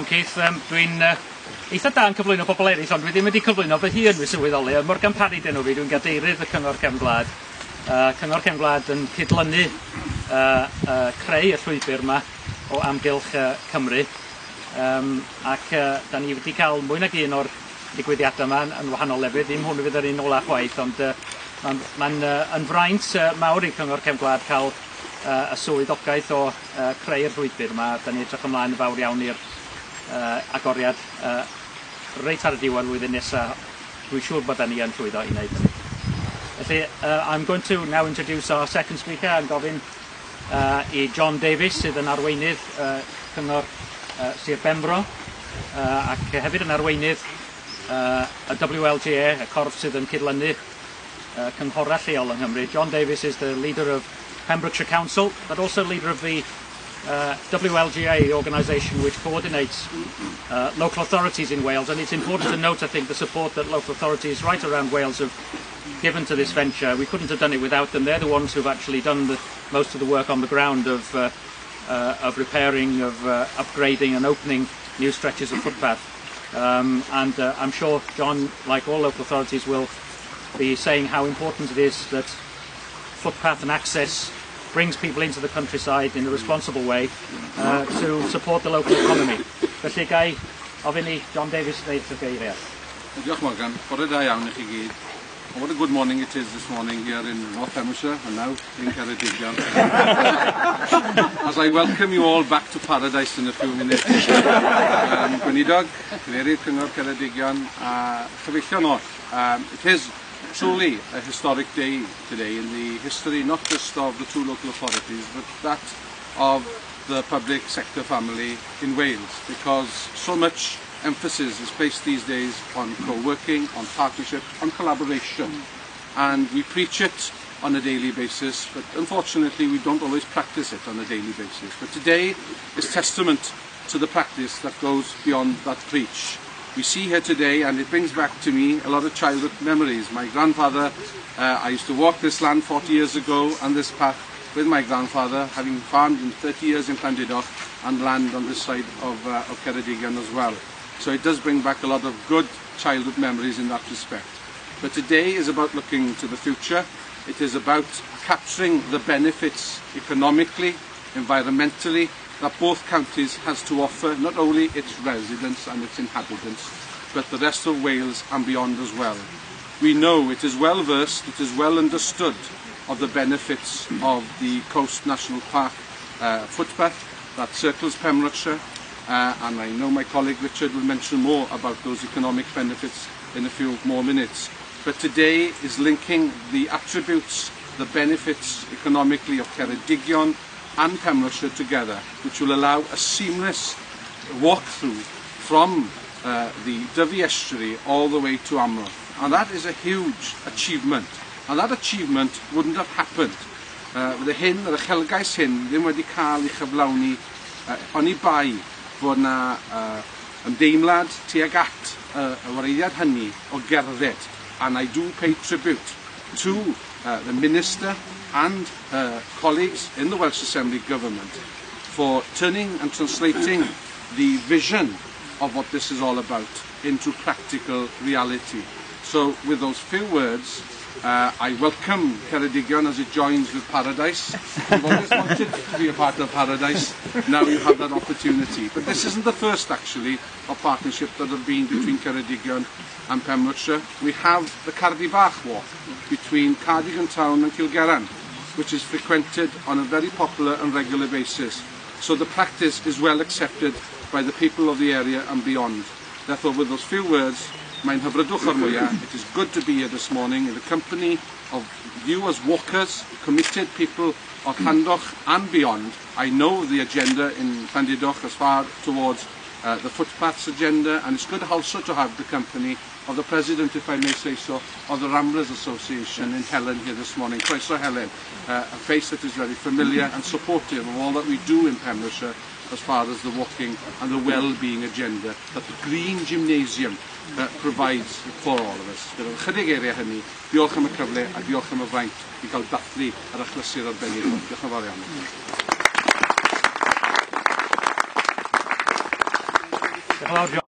Keith, dwi'n eitha da yn cyflwyno pobl eraill, ond dwi ddim wedi cyflwyno fy hun fy sylweddoli. Morgan Parry dyn nhw fi, dwi'n gadeirydd y Cyngor Cefn Gwlad. Cyngor Cefn Gwlad yn cydlynu creu y llwybr yma o amgylch Cymru. Ac da ni wedi cael mwy nag un o'r digwyddiadau yma yn wahanol lefydd, ddim hwn fydd yr un ola chwaith, ond mae'n yn fraint mawr i Cyngor Cefn Gwlad cael y swyddogaeth o creu'r llwybr yma. Da ni edrych ymlaen yn fawr iawn i'r agoriad reit ar y diwedd flwyddyn nesaf. Dwi'n siŵr bod ni yn llwyddo i wneud hynny. Felly, I'm going to now introduce our second speaker and gofyn i John Davies sydd yn arweinydd Cyngor Sir Benfro ac hefyd yn arweinydd y WLGA, y corff sydd yn cydlynu cynghorau lleol yng Nghymru. John Davies is the leader of Pembrokeshire Council, but also leader of the WLGA, the organisation which coordinates local authorities in Wales. And it's important to note, I think, the support that local authorities right around Wales have given to this venture. We couldn't have done it without them. They're the ones who've actually done most of the work on the ground of repairing, of upgrading and opening new stretches of footpath. I'm sure John, like all local authorities, will be saying how important it is that footpath and access brings people into the countryside in a responsible way to support the local economy. Felly gai ofyn i John Davies wneud y geiriau. Diolch Morgan, bore da iawn i chi gyd. What a good morning it is this morning here in North Pembrokeshire and now in Ceredigion. As I welcome you all back to paradise in a few minutes. Gweinidog, Cyfeirydd Cyngor Ceredigion, chyfeillion oll. It is truly a historic day today in the history not just of the two local authorities but that of the public sector family in Wales, because so much emphasis is placed these days on co-working, on partnership, on collaboration, and we preach it on a daily basis, but unfortunately we don't always practice it on a daily basis. But today is testament to the practice that goes beyond that preach. We see here today, and it brings back to me a lot of childhood memories. My grandfather, I used to walk this land 40 years ago and this path with my grandfather, having farmed in 30 years in Llandudno and land on this side of Ceredigion as well. So it does bring back a lot of good childhood memories in that respect. But today is about looking to the future. It is about capturing the benefits economically, environmentally, that both counties has to offer, not only its residents and its inhabitants, but the rest of Wales and beyond as well. We know it is well versed, it is well understood of the benefits of the Coast National Park footpath that circles Pembrokeshire, and I know my colleague Richard will mention more about those economic benefits in a few more minutes. But today is linking the attributes, the benefits economically of Ceredigion and Pembrokeshire together, which will allow a seamless walk-through from the Dyfi Estuary all the way to Amro. And that is a huge achievement. And that achievement wouldn't have happened. Yr uchelgais hyn ddim wedi cael ei chyflawni oni bai fod na ymdeimlad tuag at y wareiddiad hynny o gerdded. And I do pay tribute to the Minister and colleagues in the Welsh Assembly Government for turning and translating the vision of what this is all about into practical reality. So with those few words, I welcome Ceredigion as it joins with Paradise. You've always wanted to be a part of Paradise. Now you have that opportunity. But this isn't the first, actually, of partnership that have been between Ceredigion and Pembrokeshire. We have the Cardi Bach walk between Cardigan Town and Kilgerran, which is frequented on a very popular and regular basis. So the practice is well accepted by the people of the area and beyond. Therefore, with those few words, mae'n hyfrydwch o'r mwyaf. It is good to be here this morning in the company of you as walkers, committed people of Llandoch and beyond. I know the agenda in Llandudno as far towards the footpaths agenda, and it's good also to have the company of the President, if I may say so, of the Ramblers Association in Helen here this morning. Croeso Helen, a face that is very familiar and supportive of all that we do in Pembrokeshire as far as the walking and the well-being agenda that the Green Gymnasium provides for all of us. Gyda'r chydig eiriau hynny, diolch am y cyfle a diolch am y fraint i gael dathlu ar achlysur arbennig. Diolch yn fawr iawn. Diolch yn fawr, John.